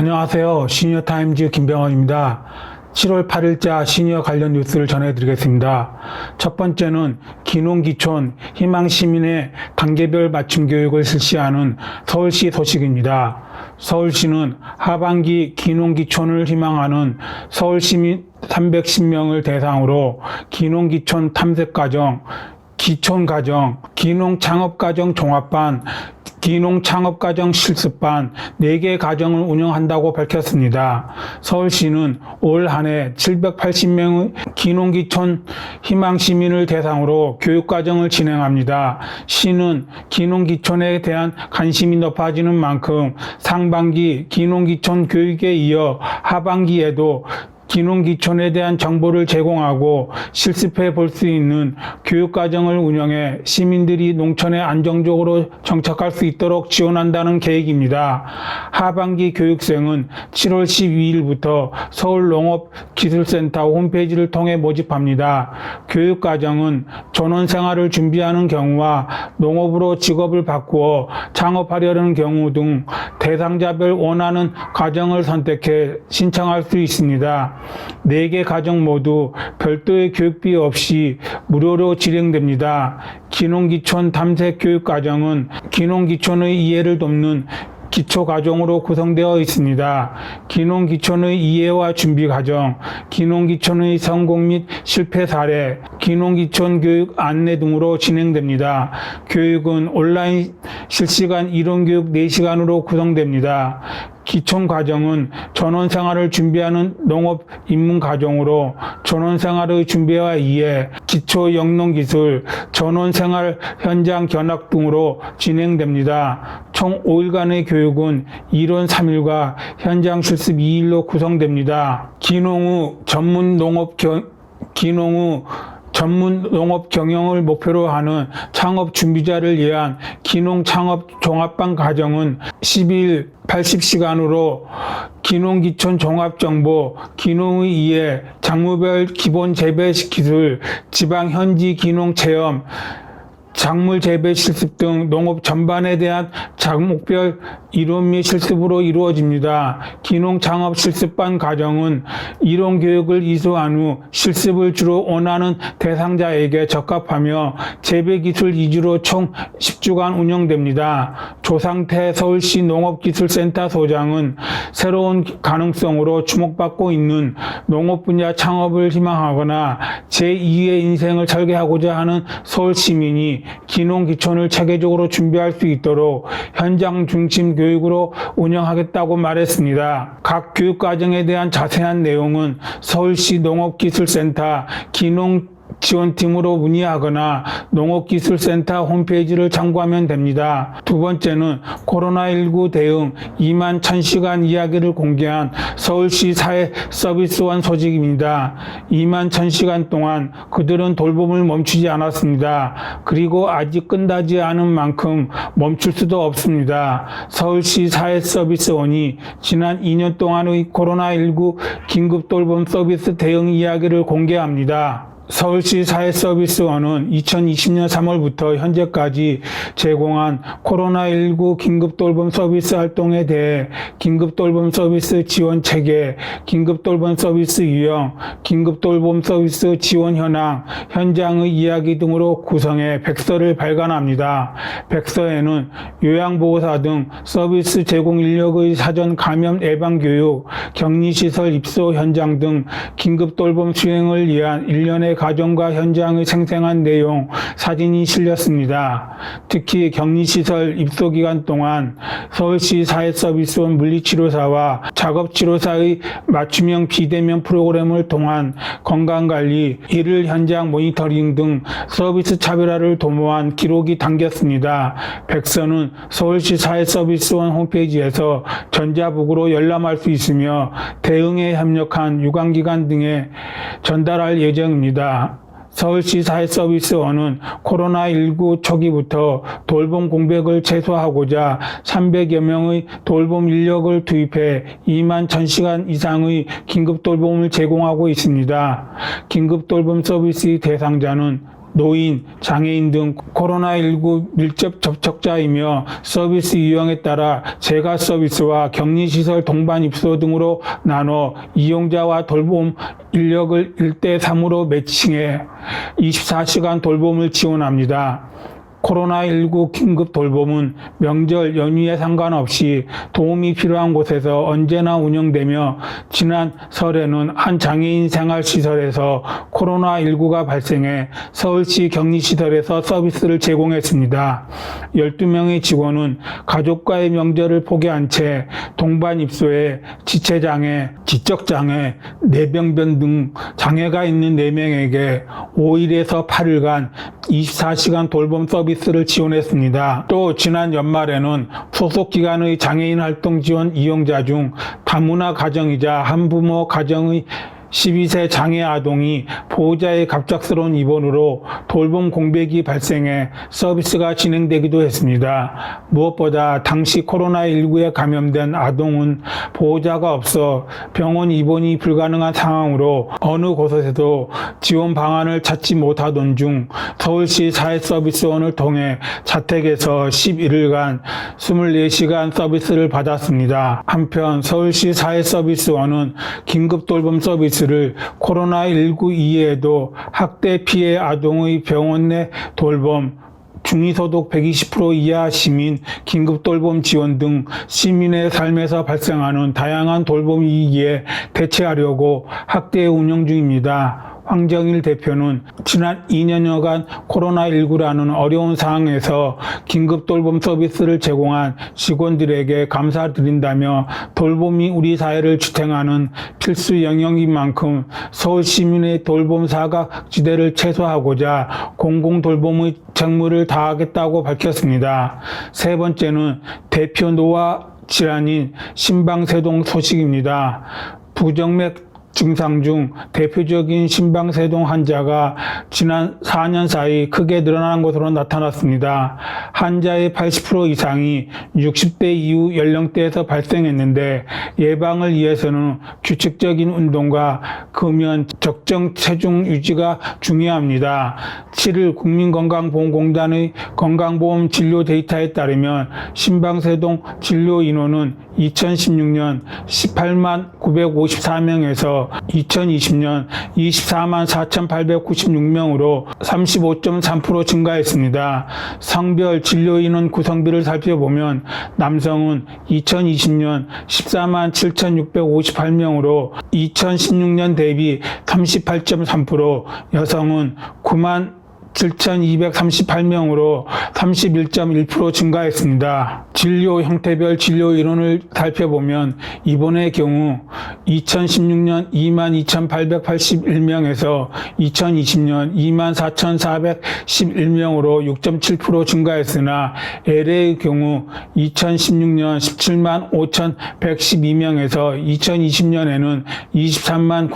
안녕하세요. 시니어타임즈 김병헌입니다. 7월 8일자 시니어 관련 뉴스를 전해드리겠습니다. 첫 번째는 기농기촌 희망시민의 단계별 맞춤 교육을 실시하는 서울시 소식입니다. 서울시는 하반기 기농기촌을 희망하는 서울시민 310명을 대상으로 기농기촌 탐색과정, 기촌과정, 기농창업과정 종합반, 기농창업과정 실습반 4개 과정을 운영한다고 밝혔습니다. 서울시는 올 한 해 780명의 기농기촌 희망시민을 대상으로 교육과정을 진행합니다. 시는 기농기촌에 대한 관심이 높아지는 만큼 상반기 기농기촌 교육에 이어 하반기에도 기농기촌에 대한 정보를 제공하고 실습해 볼 수 있는 교육과정을 운영해 시민들이 농촌에 안정적으로 정착할 수 있도록 지원한다는 계획입니다. 하반기 교육생은 7월 12일부터 서울농업기술센터 홈페이지를 통해 모집합니다. 교육과정은 전원생활을 준비하는 경우와 농업으로 직업을 바꾸어 창업하려는 경우 등 대상자별 원하는 과정을 선택해 신청할 수 있습니다. 4개 과정 모두 별도의 교육비 없이 무료로 진행됩니다. 기농기촌 탐색 교육과정은 기농기촌의 이해를 돕는 기초과정으로 구성되어 있습니다. 기농기촌의 이해와 준비 과정, 기농기촌의 성공 및 실패 사례, 기농기촌 교육 안내 등으로 진행됩니다. 교육은 온라인 실시간 이론교육 4시간으로 구성됩니다. 기촌 과정은 전원생활을 준비하는 농업 입문 과정으로 전원생활의 준비와 이해, 기초 영농기술, 전원생활 현장 견학 등으로 진행됩니다. 총 5일간의 교육은 이론 3일과 현장 실습 2일로 구성됩니다. 기농 후 전문 농업 경영을 목표로 하는 창업 준비자를 위한 기농 창업 종합반 과정은 10일 80시간으로 기농기촌 종합정보, 기농의 이해, 작물별 기본 재배 기술, 지방 현지 기농 체험, 작물 재배 실습 등 농업 전반에 대한 작목별 이론 및 실습으로 이루어집니다. 기농 창업 실습반 과정은 이론 교육을 이수한 후 실습을 주로 원하는 대상자에게 적합하며 재배 기술 위주로 총 10주간 운영됩니다. 조상태 서울시 농업기술센터 소장은 새로운 가능성으로 주목받고 있는 농업 분야 창업을 희망하거나 제2의 인생을 설계하고자 하는 서울 시민이 기농기촌을 체계적으로 준비할 수 있도록 현장 중심 교육으로 운영하겠다고 말했습니다. 각 교육과정에 대한 자세한 내용은 서울시 농업기술센터 기농 지원팀으로 문의하거나 농업기술센터 홈페이지를 참고하면 됩니다. 두 번째는 코로나19 대응 2만 1000시간 이야기를 공개한 서울시 사회서비스원 소식입니다. 2만 1000시간 동안 그들은 돌봄을 멈추지 않았습니다. 그리고 아직 끝나지 않은 만큼 멈출 수도 없습니다. 서울시 사회서비스원이 지난 2년 동안의 코로나19 긴급돌봄 서비스 대응 이야기를 공개합니다. 서울시 사회서비스원은 2020년 3월부터 현재까지 제공한 코로나19 긴급돌봄 서비스 활동에 대해 긴급돌봄 서비스 지원 체계, 긴급돌봄 서비스 유형, 긴급돌봄 서비스 지원 현황, 현장의 이야기 등으로 구성해 백서를 발간합니다. 백서에는 요양보호사 등 서비스 제공 인력의 사전 감염 예방 교육, 격리시설 입소 현장 등 긴급돌봄 수행을 위한 일련의 과정과 현장의 생생한 내용, 사진이 실렸습니다. 특히 격리시설 입소 기간 동안 서울시 사회서비스원 물리치료사와 작업치료사의 맞춤형 비대면 프로그램을 통한 건강관리, 일일 현장 모니터링 등 서비스 차별화를 도모한 기록이 담겼습니다. 백서는 서울시 사회서비스원 홈페이지에서 전자북으로 열람할 수 있으며 대응에 협력한 유관기관 등에 전달할 예정입니다. 서울시 사회서비스원은 코로나19 초기부터 돌봄 공백을 최소화하고자 300여 명의 돌봄 인력을 투입해 2만 1000시간 이상의 긴급돌봄을 제공하고 있습니다. 긴급돌봄 서비스의 대상자는 노인, 장애인 등 코로나19 밀접 접촉자이며 서비스 유형에 따라 재가 서비스와 격리시설 동반 입소 등으로 나눠 이용자와 돌봄 인력을 1대3으로 매칭해 24시간 돌봄을 지원합니다. 코로나19 긴급 돌봄은 명절 연휴에 상관없이 도움이 필요한 곳에서 언제나 운영되며 지난 설에는 한 장애인 생활시설에서 코로나19가 발생해 서울시 격리시설에서 서비스를 제공했습니다. 12명의 직원은 가족과의 명절을 포기한 채 동반 입소해 지체장애, 지적장애, 뇌병변 등 장애가 있는 4명에게 5일에서 8일간 24시간 돌봄 서비스를 지원했습니다. 또 지난 연말에는 소속기관의 장애인 활동 지원 이용자 중 다문화 가정이자 한부모 가정의 12세 장애 아동이 보호자의 갑작스러운 입원으로 돌봄 공백이 발생해 서비스가 진행되기도 했습니다. 무엇보다 당시 코로나19에 감염된 아동은 보호자가 없어 병원 입원이 불가능한 상황으로 어느 곳에서도 지원 방안을 찾지 못하던 중 서울시 사회서비스원을 통해 자택에서 11일간 24시간 서비스를 받았습니다. 한편 서울시 사회서비스원은 긴급돌봄 서비스를 코로나19 이외에도 학대 피해 아동의 병원 내 돌봄, 중위소득 120% 이하 시민 긴급돌봄 지원 등 시민의 삶에서 발생하는 다양한 돌봄 위기에 대처하려고 확대 운영 중입니다. 황정일 대표는 지난 2년여간 코로나19라는 어려운 상황에서 긴급돌봄 서비스를 제공한 직원들에게 감사드린다며 돌봄이 우리 사회를 지탱하는 필수 영역인 만큼 서울 시민의 돌봄 사각지대를 최소화하고자 공공돌봄의 책무를 다하겠다고 밝혔습니다. 세 번째는 대표 노화 질환인 심방세동 소식입니다. 부정맥 증상 중 대표적인 심방세동 환자가 지난 4년 사이 크게 늘어난 것으로 나타났습니다. 환자의 80% 이상이 60대 이후 연령대에서 발생했는데 예방을 위해서는 규칙적인 운동과 금연, 적정 체중 유지가 중요합니다. 7일 국민건강보험공단의 건강보험 진료 데이터에 따르면 심방세동 진료 인원은 2016년 18만 954명에서 2020년 24만 4,896명으로 35.3% 증가했습니다. 성별 진료 인원 구성비를 살펴보면 남성은 2020년 14만 7,658명으로 2016년 대비 38.3%, 여성은 9만 7,238명으로 31.1% 증가했습니다. 진료 형태별 진료 인원을 살펴보면 입원의 경우 2016년 22,881명에서 2020년 24,411명으로 6.7% 증가했으나 LA의 경우 2016년 17만 5,112명에서 2020년에는 23만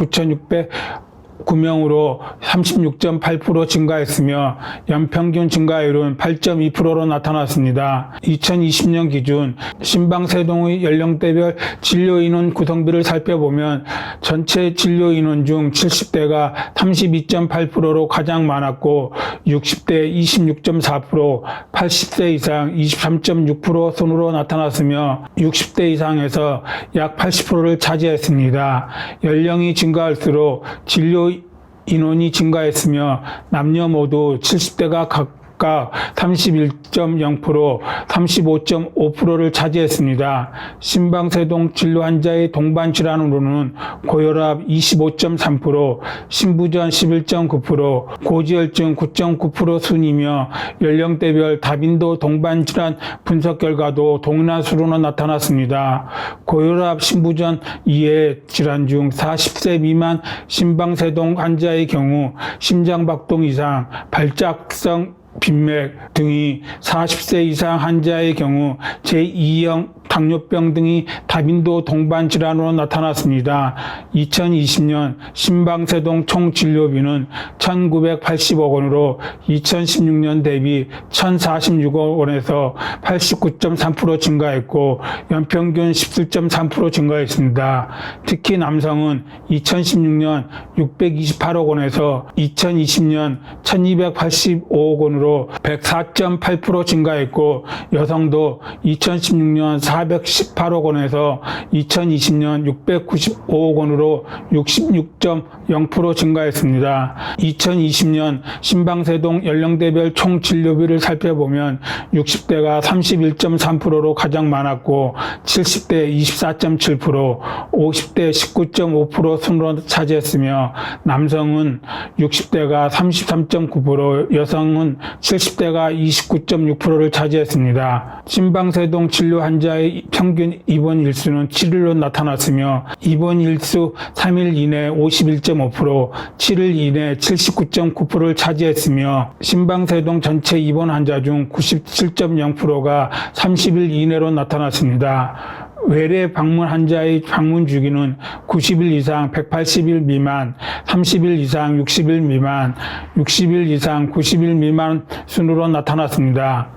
9,609명으로 36.8% 증가했으며 연평균 증가율은 8.2%로 나타났습니다. 2020년 기준 심방세동의 연령대별 진료인원 구성비를 살펴보면 전체 진료인원 중 70대가 32.8%로 가장 많았고 60대 26.4%, 80세 이상 23.6% 순으로 나타났으며 60대 이상에서 약 80%를 차지했습니다. 연령이 증가할수록 진료 인원이 증가했으며 남녀 모두 70대가 각각 31.0%, 35.5%를 차지했습니다. 심방세동 진료 환자의 동반 질환으로는 고혈압 25.3%, 심부전 11.9%, 고지혈증 9.9% 순이며 연령대별 다빈도 동반 질환 분석 결과도 동일한 수로 나타났습니다. 고혈압, 심부전 이외 질환 중 40세 미만 심방세동 환자의 경우 심장박동 이상, 발작성 빈맥 등이 40세 이상 환자의 경우 제2형 당뇨병 등이 다빈도 동반 질환으로 나타났습니다. 2020년 심방세동 총 진료비는 1,980억 원으로 2016년 대비 1,046억 원에서 89.3% 증가했고 연평균 17.3% 증가했습니다. 특히 남성은 2016년 628억 원에서 2020년 1,285억 원으로 104.8% 증가했고 여성도 2016년 418억 원에서 2020년 695억 원으로 66.0% 증가했습니다. 2020년 심방세동 연령대별 총 진료비를 살펴보면 60대가 31.3%로 가장 많았고 70대 24.7%, 50대 19.5% 순으로 차지했으며 남성은 60대가 33.9%, 여성은 70대가 29.6%를 차지했습니다. 심방세동 진료 환자의 평균 입원 일수는 7일로 나타났으며 입원 일수 3일 이내 51.5%, 7일 이내 79.9%를 차지했으며 심방세동 전체 입원 환자 중 97.0%가 30일 이내로 나타났습니다. 외래 방문 환자의 방문 주기는 90일 이상 180일 미만, 30일 이상 60일 미만, 60일 이상 90일 미만 순으로 나타났습니다.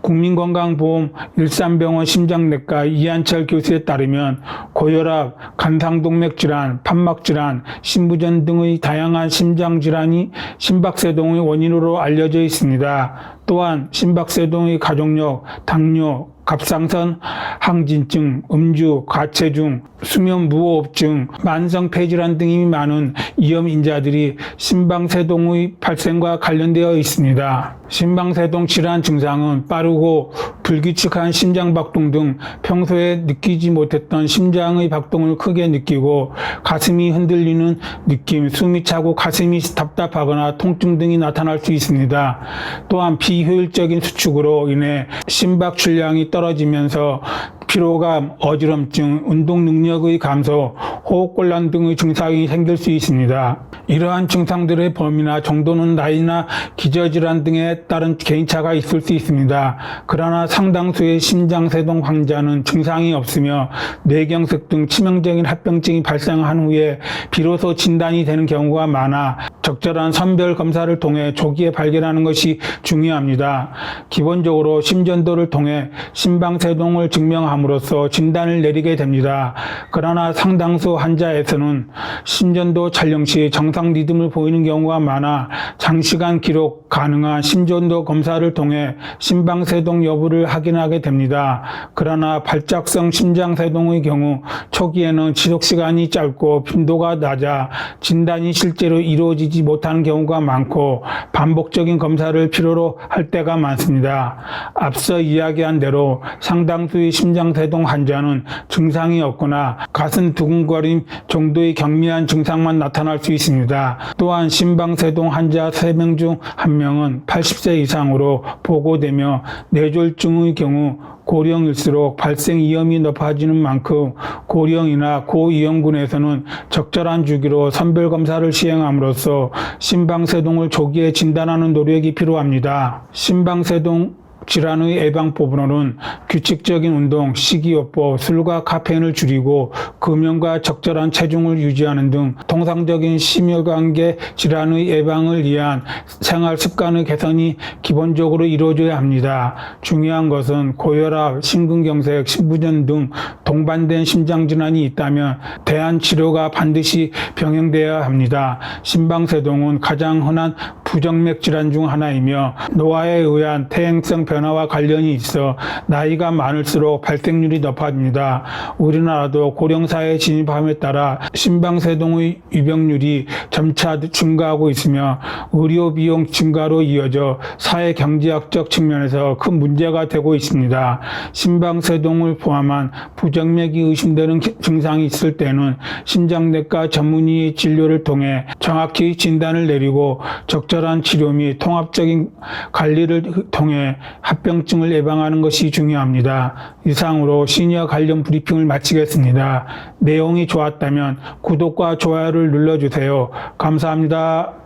국민건강보험 일산병원 심장내과 이한철 교수에 따르면 고혈압, 간상동맥질환, 판막질환, 심부전 등의 다양한 심장질환이 심박세동의 원인으로 알려져 있습니다. 또한 심박세동의 가족력, 당뇨, 갑상선 항진증, 음주, 과체중, 수면 무호흡증, 만성 폐질환 등이 많은 위험 인자들이 심방세동의 발생과 관련되어 있습니다. 심방세동 질환 증상은 빠르고 불규칙한 심장박동 등 평소에 느끼지 못했던 심장의 박동을 크게 느끼고 가슴이 흔들리는 느낌, 숨이 차고 가슴이 답답하거나 통증 등이 나타날 수 있습니다. 또한 비효율적인 수축으로 인해 심박 출량이 떨어지면서 피로감, 어지럼증, 운동 능력의 감소, 호흡곤란 등의 증상이 생길 수 있습니다. 이러한 증상들의 범위나 정도는 나이나 기저질환 등에 따른 개인차가 있을 수 있습니다. 그러나 상당수의 심장세동 환자는 증상이 없으며 뇌경색 등 치명적인 합병증이 발생한 후에 비로소 진단이 되는 경우가 많아 적절한 선별 검사를 통해 조기에 발견하는 것이 중요합니다. 기본적으로 심전도를 통해 심방세동을 증명함으로써 진단을 내리게 됩니다. 그러나 상당수 환자에서는 심전도 촬영 시 정상 리듬을 보이는 경우가 많아 장시간 기록 가능한 심전도 검사를 통해 심방세동 여부를 확인하게 됩니다. 그러나 발작성 심장세동의 경우 초기에는 지속시간이 짧고 빈도가 낮아 진단이 실제로 이루어지지 못하는 경우가 많고 반복적인 검사를 필요로 할 때가 많습니다. 앞서 이야기한 대로 상당수의 심장세동 환자는 증상이 없거나 가슴 두근거림 정도의 경미한 증상만 나타날 수 있습니다. 또한 심방세동 환자 3명 중 1명은 80세 이상으로 보고되며 뇌졸중의 경우 고령일수록 발생 위험이 높아지는 만큼 고령이나 고위험군에서는 적절한 주기로 선별검사를 시행함으로써 심방세동을 조기에 진단하는 노력이 필요합니다. 심방세동 질환의 예방법으로는 규칙적인 운동, 식이요법, 술과 카페인을 줄이고 금연과 적절한 체중을 유지하는 등 통상적인 심혈관계 질환의 예방을 위한 생활 습관의 개선이 기본적으로 이루어져야 합니다. 중요한 것은 고혈압, 심근경색, 심부전 등 동반된 심장질환이 있다면 대안 치료가 반드시 병행되어야 합니다. 심방세동은 가장 흔한 부정맥 질환 중 하나이며 노화에 의한 퇴행성 변화와 관련이 있어 나이가 많을수록 발생률이 높아집니다. 우리나라도 고령사회에 진입함에 따라 심방세동의 유병률이 점차 증가하고 있으며 의료 비용 증가로 이어져 사회 경제학적 측면에서 큰 문제가 되고 있습니다. 심방세동을 포함한 부정맥이 의심되는 증상이 있을 때는 심장내과 전문의의 진료를 통해 정확히 진단을 내리고 적절한 치료 및 통합적인 관리를 통해 합병증을 예방하는 것이 중요합니다. 이상으로 시니어 관련 브리핑을 마치겠습니다. 내용이 좋았다면 구독과 좋아요를 눌러주세요. 감사합니다.